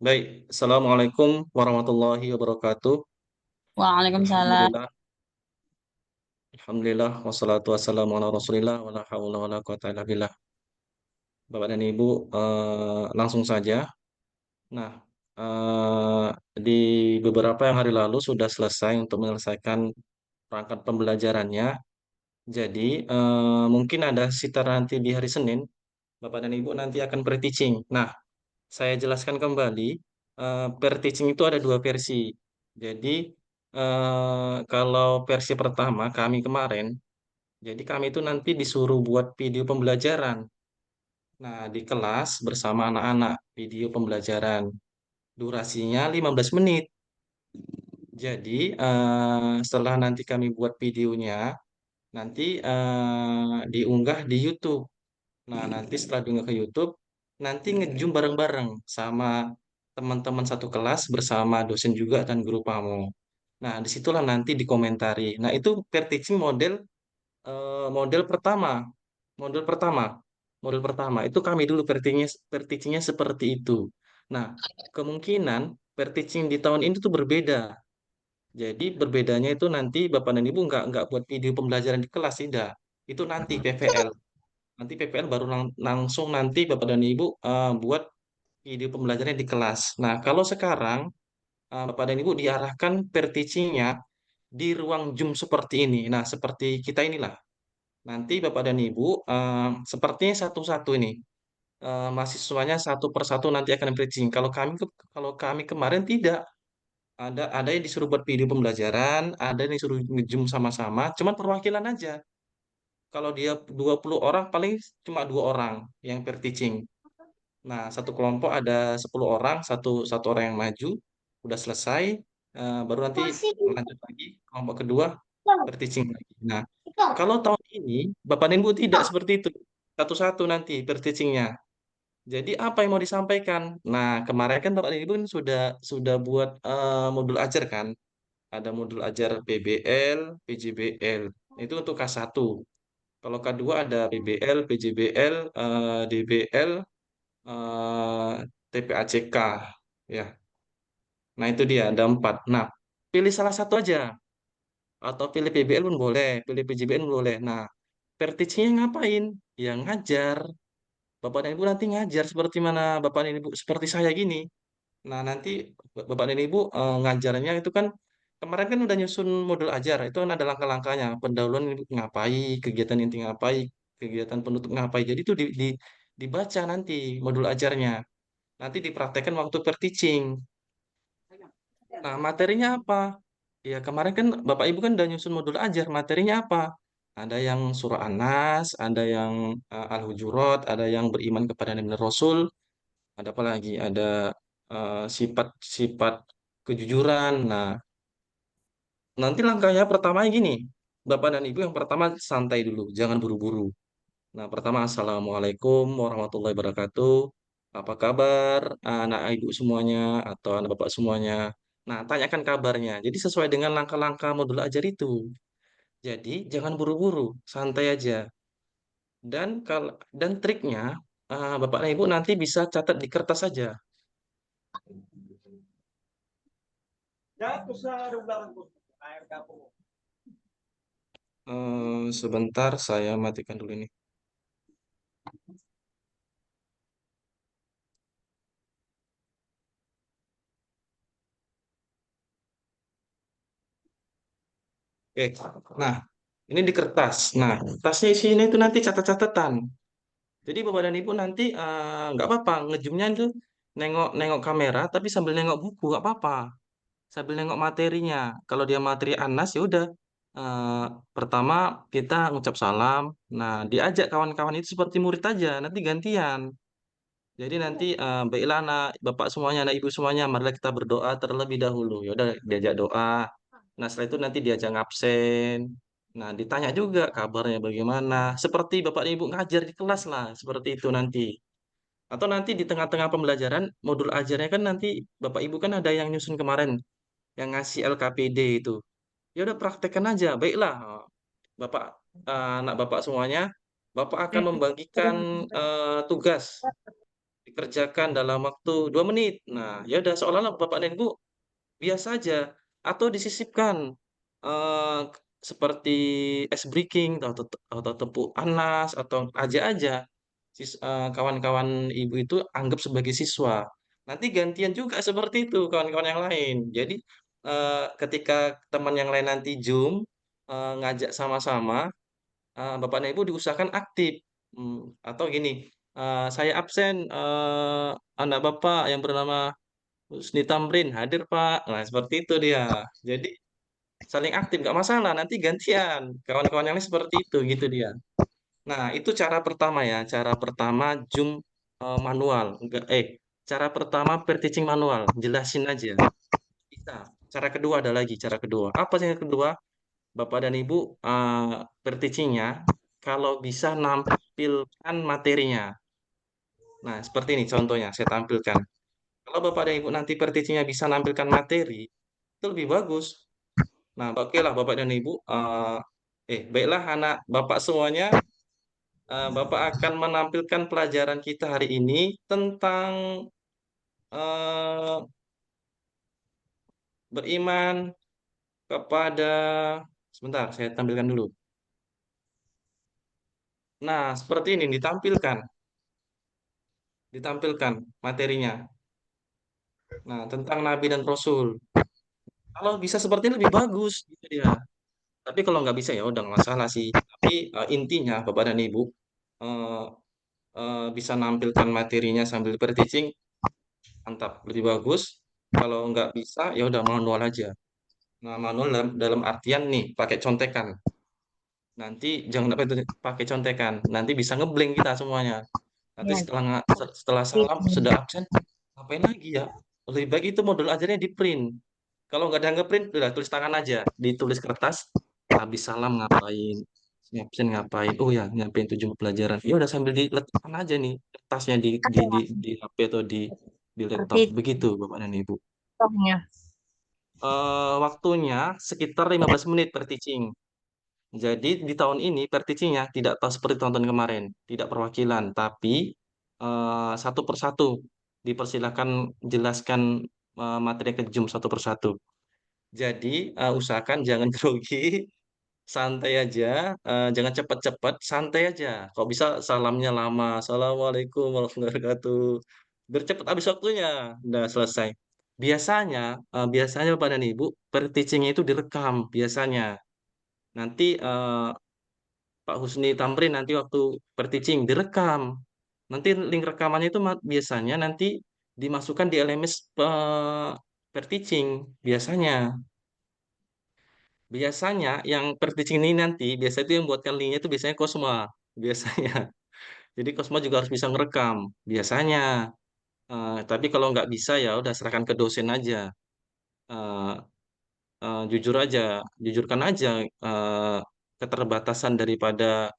Baik, Assalamualaikum warahmatullahi wabarakatuh. Waalaikumsalam. Alhamdulillah, Alhamdulillah, wassalatu wassalamu ala rasulillah, wala hawla wala quwata illa billah. Bapak dan Ibu, langsung saja. Nah, eh, di beberapa yang hari lalu sudah selesai untuk menyelesaikan perangkat pembelajarannya. Jadi, mungkin ada sekitar nanti di hari Senin, Bapak dan Ibu nanti akan pre-teaching. Nah, saya jelaskan kembali, per-teaching itu ada dua versi. Jadi, kalau versi pertama kami kemarin, jadi kami itu nanti disuruh buat video pembelajaran. Nah, di kelas bersama anak-anak, video pembelajaran. Durasinya 15 menit. Jadi, setelah nanti kami buat videonya, nanti diunggah di YouTube. Nah, nanti setelah diunggah ke YouTube, nanti nge-zoom bareng-bareng sama teman-teman satu kelas bersama dosen juga dan guru kamu. Nah, disitulah nanti dikomentari. Nah, itu peer teaching model model pertama. Model pertama. Model pertama. Itu kami dulu peer teachingnya seperti itu. Nah, kemungkinan peer teaching di tahun ini tuh berbeda. Jadi berbedanya itu nanti Bapak dan Ibu nggak buat video pembelajaran di kelas, tidak. Itu nanti PVL. Nanti PPL baru langsung nanti Bapak dan Ibu buat video pembelajarannya di kelas. Nah, kalau sekarang Bapak dan Ibu diarahkan per teaching-nya di ruang Zoom seperti ini. Nah, seperti kita inilah. Nanti Bapak dan Ibu sepertinya satu-satu ini. Mahasiswanya satu persatu nanti akan teaching. Kalau kami kemarin tidak ada yang disuruh buat video pembelajaran, ada yang disuruh nge-zoom sama-sama, cuman perwakilan aja. Kalau dia 20 orang paling cuma dua orang yang per teaching. Nah, satu kelompok ada 10 orang, satu orang yang maju, udah selesai, baru nanti lanjut lagi kelompok kedua per-teaching lagi. Nah, kalau tahun ini Bapak dan Ibu tidak seperti itu, satu-satu nanti per-teachingnya. Jadi apa yang mau disampaikan? Nah, kemarin kan Bapak dan Ibu kan sudah buat modul ajar kan? Ada modul ajar PBL, PJBL. Itu untuk K1. Kalau K2 ada PBL, PJBL, DBL, eh, TPACK ya. Nah, itu dia ada empat. Nah, pilih salah satu aja atau pilih PBL pun boleh, pilih PJBL pun boleh. Nah, verticisnya ngapain? Ya ngajar. Bapak dan Ibu nanti ngajar seperti mana Bapak dan Ibu seperti saya gini. Nah, nanti Bapak dan Ibu ngajarnya itu kan kemarin kan udah nyusun modul ajar. Itu kan ada langkah-langkahnya. Pendahuluan ini ngapain, kegiatan inti ngapain, kegiatan penutup ngapain. Jadi itu dibaca nanti modul ajarnya. Nanti dipraktekkan waktu per teaching. Nah, materinya apa? Ya, kemarin kan Bapak Ibu kan udah nyusun modul ajar. Materinya apa? Ada yang surah An-Nas, ada yang Al-Hujurat, ada yang beriman kepada Nabi dan Rasul, ada apa lagi? Ada sifat-sifat kejujuran. Nah, nanti langkahnya pertama gini. Bapak dan Ibu yang pertama santai dulu, jangan buru-buru. Nah, pertama Assalamualaikum warahmatullahi wabarakatuh. Apa kabar anak ibu semuanya atau anak bapak semuanya? Nah, tanyakan kabarnya. Jadi sesuai dengan langkah-langkah modul ajar itu. Jadi jangan buru-buru, santai aja. Dan triknya bapak dan ibu nanti bisa catat di kertas saja. Sebentar saya matikan dulu ini. Oke. Nah, ini di kertas. Nah, kertasnya isinya itu nanti catat-catatan. Jadi Bapak dan Ibu nanti nggak apa-apa ngejumnya itu nengok-nengok kamera tapi sambil nengok buku nggak apa-apa. Sambil nengok materinya. Kalau dia materi Anas ya udah eh, pertama kita ngucap salam. Nah, diajak kawan-kawan itu seperti murid aja, nanti gantian. Jadi nanti baiklah anak Bapak semuanya, anak Ibu semuanya, marilah kita berdoa terlebih dahulu. Ya udah diajak doa. Nah, setelah itu nanti diajak ngabsen. Nah, ditanya juga kabarnya bagaimana. Seperti Bapak dan Ibu ngajar di kelas lah, seperti itu nanti. Atau nanti di tengah-tengah pembelajaran, modul ajarnya kan nanti Bapak Ibu kan ada yang nyusun kemarin, yang ngasih LKPD itu. Ya udah praktekkan aja. Baiklah, Bapak, anak Bapak semuanya, Bapak akan membagikan tugas di dikerjakan dalam waktu 2 menit. Nah, ya udah seolah-olah Bapak dan Ibu biasa aja atau disisipkan seperti ice breaking atau tepuk panas atau aja kawan-kawan ibu itu anggap sebagai siswa. Nanti gantian juga seperti itu kawan-kawan yang lain. Jadi ketika teman yang lain nanti Zoom ngajak sama-sama, Bapak dan Ibu diusahakan aktif. Atau gini, saya absen, anak Bapak yang bernama Husni Tamrin hadir Pak. Nah seperti itu dia. Jadi saling aktif nggak masalah. Nanti gantian kawan-kawan yang lain seperti itu gitu dia. Nah itu cara pertama ya. Cara pertama Zoom manual. Enggak, cara pertama per teaching manual. Jelasin aja. Bisa. Cara kedua ada lagi. Cara kedua. Apa sih yang kedua? Bapak dan Ibu per teachingnya kalau bisa nampilkan materinya. Nah seperti ini contohnya saya tampilkan. Kalau Bapak dan Ibu nanti per teachingnya bisa nampilkan materi, itu lebih bagus. Nah, oke lah Bapak dan Ibu. Baiklah anak Bapak semuanya, Bapak akan menampilkan pelajaran kita hari ini tentang eh, beriman kepada. Sebentar, saya tampilkan dulu. Nah, seperti ini ditampilkan materinya. Nah, tentang Nabi dan Rasul. Kalau bisa seperti ini lebih bagus, gitu dia. Tapi kalau nggak bisa ya udah nggak masalah sih. Tapi intinya Bapak dan Ibu eh, bisa nampilkan materinya sambil per-teaching, mantap, lebih bagus. Kalau nggak bisa, ya udah manual aja. Nah, manual dalam artian nih, pakai contekan. Nanti jangan pakai contekan. Nanti bisa ngeblank kita semuanya. Nanti Ya, setelah salam, gitu. sudah absen, ngapain lagi ya? Lebih baik itu modul ajarnya di print. Kalau nggak ada ngeprint, udah tulis tangan aja. Ditulis kertas, habis salam ngapain, absen ngapain. Oh ya, nyampein tujuh pelajaran. Ya udah sambil diletakkan aja nih kertasnya Ada di HP atau di laptop. seperti Begitu, Bapak dan Ibu. contohnya. Waktunya sekitar 15 menit per teaching. Jadi di tahun ini per teachingnya tidak tahu seperti tahun-tahun kemarin, tidak perwakilan, tapi satu persatu dipersilakan jelaskan materi ke Zoom satu persatu. Jadi usahakan jangan grogi, santai aja, jangan cepat-cepat, santai aja. Kok bisa salamnya lama, Assalamualaikum warahmatullahi wabarakatuh. Biar cepat habis waktunya, udah selesai. Biasanya Bapak dan Ibu, per teaching itu direkam biasanya. Nanti Pak Husni Tamrin nanti waktu per teaching direkam. Nanti link rekamannya itu biasanya nanti dimasukkan di LMS per teaching biasanya. Biasanya yang per teaching ini nanti biasa itu yang buatkan linknya itu biasanya Cosma biasanya. Jadi Cosma juga harus bisa ngerekam biasanya. Tapi kalau nggak bisa ya udah serahkan ke dosen aja. Eh, Jujur aja, jujurkan aja eh, keterbatasan daripada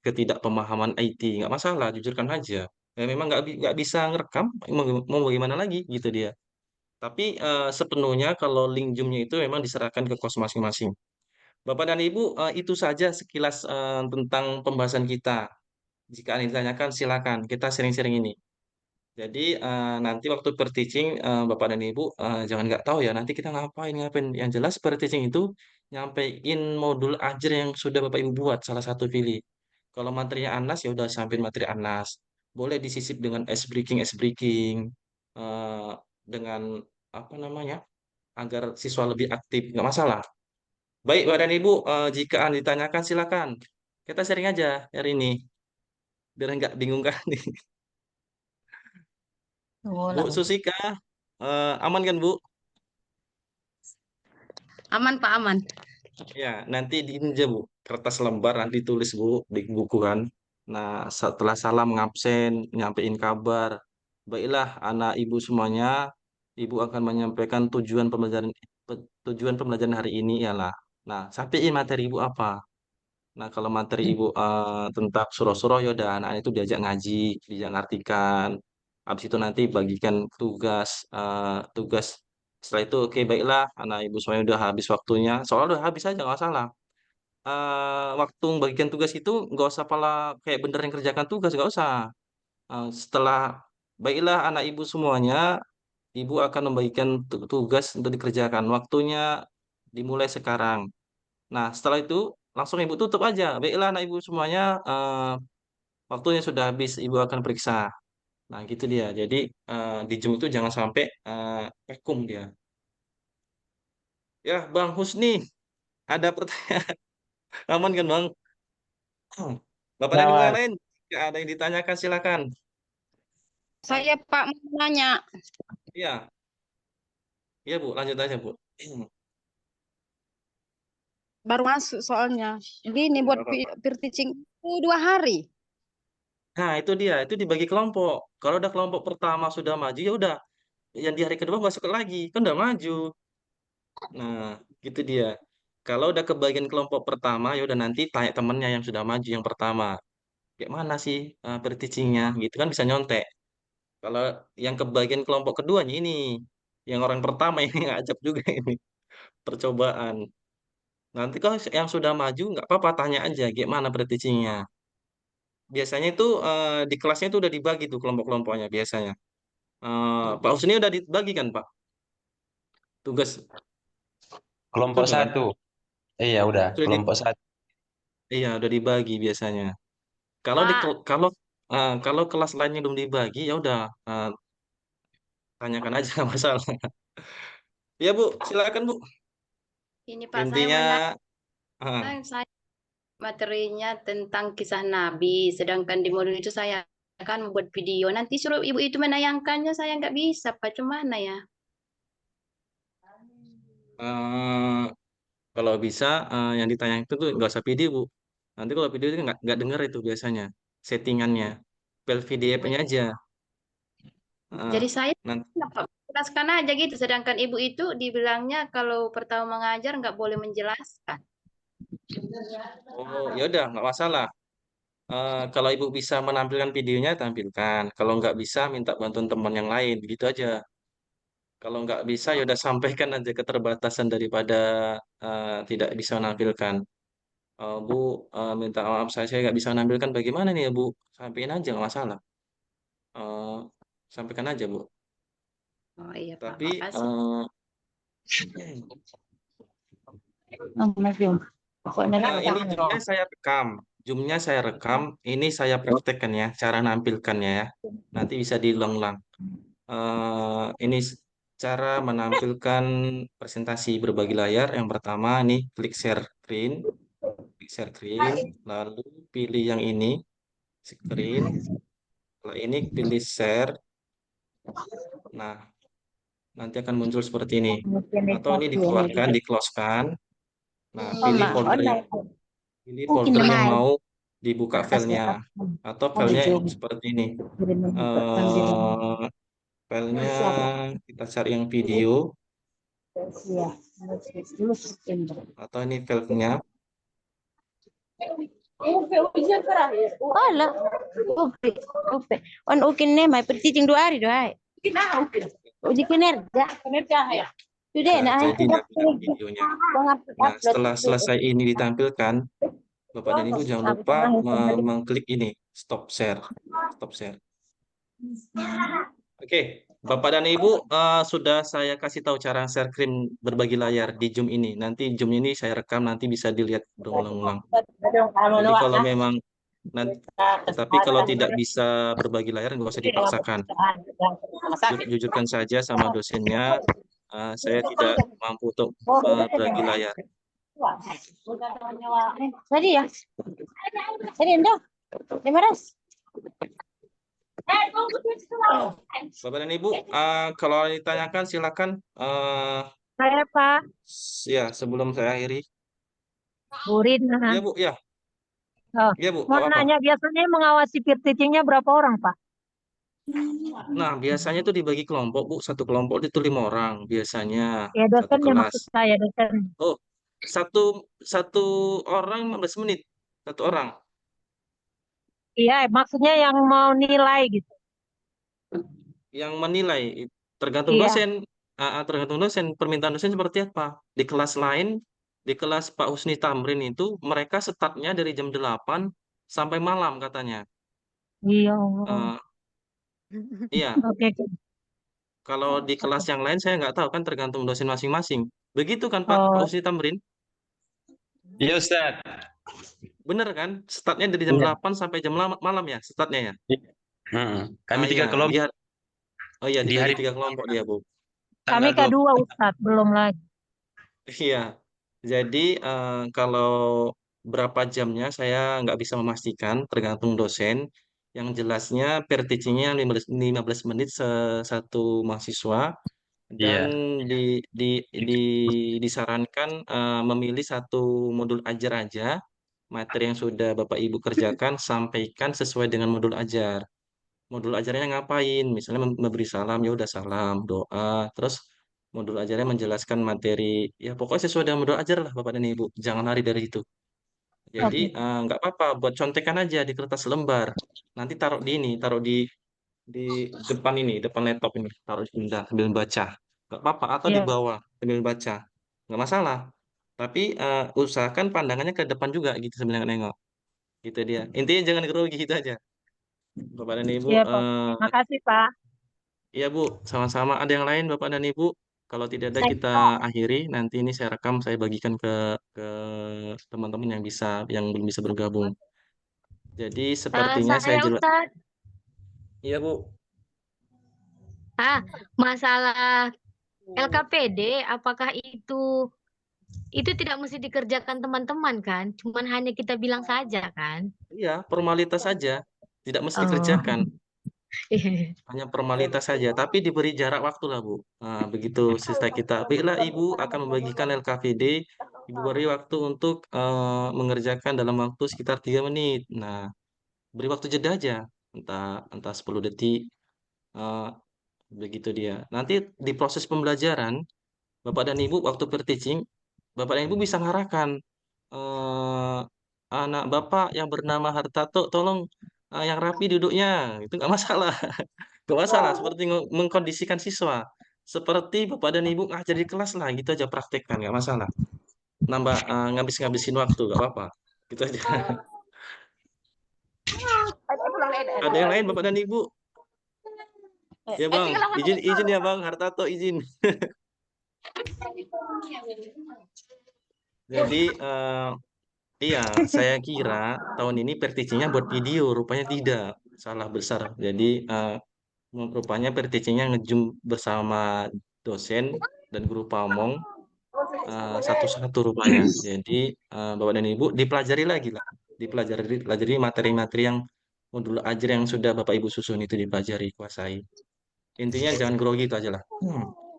ketidakpemahaman IT, nggak masalah, jujurkan aja. Ya, memang nggak bisa ngerekam, mau bagaimana lagi gitu dia. Tapi sepenuhnya kalau link Zoom-nya itu memang diserahkan ke kos masing-masing. Bapak dan Ibu, itu saja sekilas tentang pembahasan kita. Jika ada yang ditanyakan, silakan. Kita sering-sering ini. Jadi nanti waktu per teaching Bapak dan Ibu jangan nggak tahu ya nanti kita ngapain ngapain. Yang jelas per teaching itu nyampein modul ajar yang sudah Bapak Ibu buat salah satu pilih. Kalau materinya Anas ya udah sampein materi Anas. Boleh disisip dengan ice breaking eh, dengan apa namanya agar siswa lebih aktif nggak masalah. Baik Bapak dan Ibu jika Anda ditanyakan silakan. Kita sharing aja hari ini biar nggak bingung kan nih. Bu Ulang. Susika aman kan Bu? Aman, Pak, aman. Ya, nanti di ini aja Bu, kertas lembar nanti tulis Bu di buku kan. Nah, setelah salam ngabsen, nyampein kabar. Baiklah anak Ibu semuanya, Ibu akan menyampaikan tujuan pembelajaran hari ini ialah. Nah, sampaiin materi Ibu apa? Nah, kalau materi Ibu tentang surah-surah ya udah anak itu diajak ngaji, diajak ngartikan. Habis itu nanti bagikan tugas. Setelah itu oke baiklah anak Ibu semuanya udah habis waktunya. Soalnya udah habis aja nggak salah. Waktu bagikan tugas itu nggak usah pala kayak bener yang kerjakan tugas nggak usah. Setelah baiklah anak ibu semuanya, ibu akan membagikan tugas untuk dikerjakan. Waktunya dimulai sekarang. Nah, setelah itu langsung ibu tutup aja. Baiklah anak ibu semuanya, waktunya sudah habis, ibu akan periksa. Nah, gitu dia. Jadi di Zoom itu jangan sampai vakum dia. Ya, Bang Husni, ada pertanyaan aman kan, Bang? Bapak dan Ya, Ibu yang Mas. lain, jika ada yang ditanyakan silakan. Saya Pak mau nanya. Iya, iya Bu, lanjut aja Bu. Baru masuk soalnya. Jadi ini Nggak buat apa-apa. peer teaching itu 2 hari. Nah, itu dia, itu dibagi kelompok. Kalau udah kelompok pertama sudah maju, ya udah. Yang di hari kedua masuk lagi, kan udah maju. Nah, gitu dia. Kalau udah kebagian kelompok pertama, ya udah nanti tanya temennya yang sudah maju yang pertama. Kayak mana sih per-teachingnya? Gitu kan bisa nyontek. Kalau yang kebagian kelompok keduanya ini, yang orang pertama ini ngajak juga ini percobaan. Nanti kalau yang sudah maju nggak apa-apa tanya aja gimana per-teachingnya. Biasanya itu di kelasnya itu udah dibagi tuh kelompok-kelompoknya biasanya. Pak Husni udah dibagi kan Pak? Tugas Kelompok betul kan? satu. Iya, udah. Sudah di, Kelompok satu. iya udah dibagi biasanya. Kalau di Pak, kalau kelas lainnya belum dibagi ya udah tanyakan aja nggak masalah. Ya Bu, silakan Bu. ini Pak saya Intinya mau nanya. ah, Saya materinya tentang kisah Nabi. Sedangkan di modul itu saya akan membuat video. Nanti suruh ibu itu menayangkannya. Saya nggak bisa, Pak. Cuma mana ya? eh, kalau bisa yang ditanya itu tuh nggak usah video Bu. Nanti kalau video itu nggak denger itu biasanya settingannya. File PDF-nya aja. Jadi Ah, saya nanti dapat jelaskan aja gitu. Sedangkan ibu itu dibilangnya kalau pertama mengajar nggak boleh menjelaskan. oh ya udah nggak masalah. Kalau ibu bisa menampilkan videonya tampilkan. Kalau nggak bisa minta bantuan teman yang lain gitu aja. Kalau nggak bisa ya udah sampaikan aja keterbatasan daripada tidak bisa menampilkan. Bu, minta maaf saya nggak bisa menampilkan bagaimana nih ya Bu? Sampaikan aja nggak masalah. Eh, Sampaikan aja Bu. Oh iya Pak, Tapi makasih. Ini zoomnya saya rekam. Zoomnya saya rekam. Ini saya praktekkan ya, cara nampilkannya ya. Nanti bisa diulang-ulang. Ini cara menampilkan presentasi berbagi layar. Yang pertama nih klik share screen, lalu pilih yang ini screen. Setelah ini pilih share. Nah, nanti akan muncul seperti ini. Atau ini dikeluarkan, di-close-kan. Nah, pilih folder yang mau dibuka filenya atau filenya seperti ini. Eh, Filenya kita cari yang video atau ini filenya. Wala. Upe. Upe. On ukin ne mai pertiting 2 hari doai. Uji kinerja. Kinerja ya. Sudah Nah, nah jadi sudah nah, videonya. Nah, upload setelah itu. selesai ini ditampilkan, Bapak dan Ibu jangan lupa mengklik ini stop share. Stop share. Oke, Bapak dan Ibu sudah saya kasih tahu cara share screen berbagi layar di Zoom ini. Nanti Zoom ini saya rekam nanti bisa dilihat berulang-ulang. Jadi kalau memang nanti, tetapi kalau tidak bisa berbagi layar nggak usah dipaksakan. Jujurkan saja sama dosennya, saya tidak mampu untuk berbagi layar. Tadi ya. Tadi enggak. 500. Bapak dan Ibu, kalau ditanyakan silakan. Saya Pak Ya, sebelum saya akhiri. Burin. Ya Bu, ya, Oh, ya Bu, mau nggak apa-apa. nanya biasanya mengawasi peer teachingnya berapa orang Pak? Nah, biasanya itu dibagi kelompok Bu. Satu kelompok itu 5 orang biasanya Ya satu dosennya kelas. maksud saya dosen. Oh, satu satu orang 15 menit, satu orang. Iya, maksudnya yang mau nilai gitu. Yang menilai tergantung Iya. dosen. Tergantung dosen. Permintaan dosen seperti apa? Di kelas lain, di kelas Pak Husni Tamrin itu mereka startnya dari jam 8 sampai malam katanya. Iya. Eh, Iya, Oke. kalau di kelas yang lain saya nggak tahu kan tergantung dosen masing-masing. Begitu kan Pak Oh, Usni Tamrin? Iya Ustaz. Bener kan? Startnya dari jam Iya. 8 sampai jam malam ya, startnya ya. Heeh. Kami Ah iya, tiga kelompok oh iya di dibagi hari 3 kelompok dia, Bu. kami tanggal K2 Ustadz, belum lagi. Iya. Jadi kalau berapa jamnya saya nggak bisa memastikan, tergantung dosen. Yang jelasnya per teachingnya 15 menit satu mahasiswa dan Iya. di, di, di, disarankan memilih satu modul ajar aja, materi yang sudah Bapak Ibu kerjakan sampaikan sesuai dengan modul ajar. Modul ajarnya ngapain? Misalnya memberi salam, ya udah salam, doa, terus modul ajarnya menjelaskan materi, ya pokoknya sesuai dengan modul ajar lah Bapak dan Ibu. Jangan lari dari itu. Jadi Oke. nggak apa-apa, buat contekan aja di kertas lembar. Nanti taruh di ini, taruh di depan ini, depan laptop ini, taruh di pindah sambil baca. Nggak apa-apa, atau di Iya. bawah sambil baca. Nggak masalah. Tapi usahakan pandangannya ke depan juga gitu sambil nengok-nengok. Gitu dia. Intinya jangan grogi gitu aja. Bapak dan Ibu, Iya, Pak. Makasih, Pak. iya Bu, sama-sama. Ada yang lain Bapak dan Ibu? Kalau tidak ada kita akhiri. Nanti ini saya rekam, saya bagikan ke teman-teman yang belum bisa bergabung. Jadi sepertinya saya Saya jelas. Ustadz, Iya Bu. masalah LKPD, apakah itu tidak mesti dikerjakan teman-teman kan? Cuman hanya kita bilang saja kan? Iya, formalitas saja. Tidak mesti Oh, kerjakan. Hanya formalitas saja. Tapi diberi jarak waktu lah Bu. Nah, begitu selesai kita. Bila Ibu akan membagikan LKVD, Ibu beri waktu untuk mengerjakan dalam waktu sekitar 3 menit. Nah, beri waktu jeda aja. Entah 10 detik. eh, Begitu dia. Nanti di proses pembelajaran, Bapak dan Ibu waktu per-teaching, Bapak dan Ibu bisa mengarahkan eh, anak Bapak yang bernama Hartato, tolong yang rapi duduknya. Itu nggak masalah. Nggak masalah. Seperti mengkondisikan siswa. Seperti Bapak dan Ibu ngajar di kelas lah, gitu aja praktekkan, nggak masalah. Nambah ngabis-ngabisin waktu, nggak apa-apa. Gitu aja. Ada yang lain Bapak dan Ibu? Ya Bang, izin izin ya Bang, Hartato izin. Jadi iya, saya kira tahun ini per-teachingnya buat video, rupanya tidak. Salah besar. Jadi rupanya per-teachingnya ngejum bersama dosen dan guru pamong satu-satu rupanya. Jadi Bapak dan Ibu dipelajari lagi lah. Dipelajari materi-materi yang modul ajar yang sudah Bapak Ibu susun itu dipelajari, kuasai. Intinya jangan grogi itu aja lah.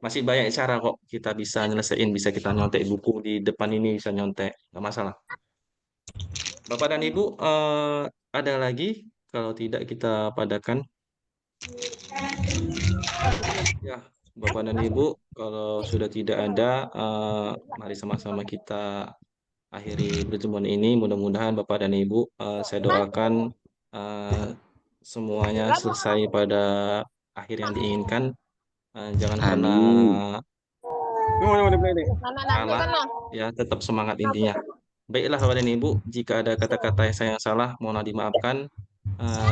Masih banyak cara kok kita bisa nyelesain, bisa kita nyontek buku di depan ini bisa nyontek, nggak masalah. Bapak dan Ibu, ada lagi? Kalau tidak kita padakan. Ya, Bapak dan Ibu, kalau sudah tidak ada, mari sama-sama kita akhiri pertemuan ini. Mudah-mudahan Bapak dan Ibu, saya doakan eh, semuanya selesai pada akhir yang diinginkan. Jangan pernah Amin. kalah, ya tetap semangat intinya. Baiklah Bapak dan Ibu, jika ada kata-kata yang saya salah, mohon dimaafkan.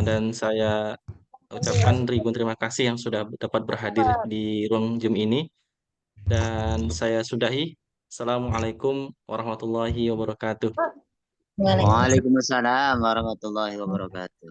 Dan saya ucapkan ribuan terima kasih yang sudah dapat berhadir di ruang Zoom ini. Dan saya sudahi. Assalamualaikum warahmatullahi wabarakatuh. Waalaikumsalam warahmatullahi wabarakatuh.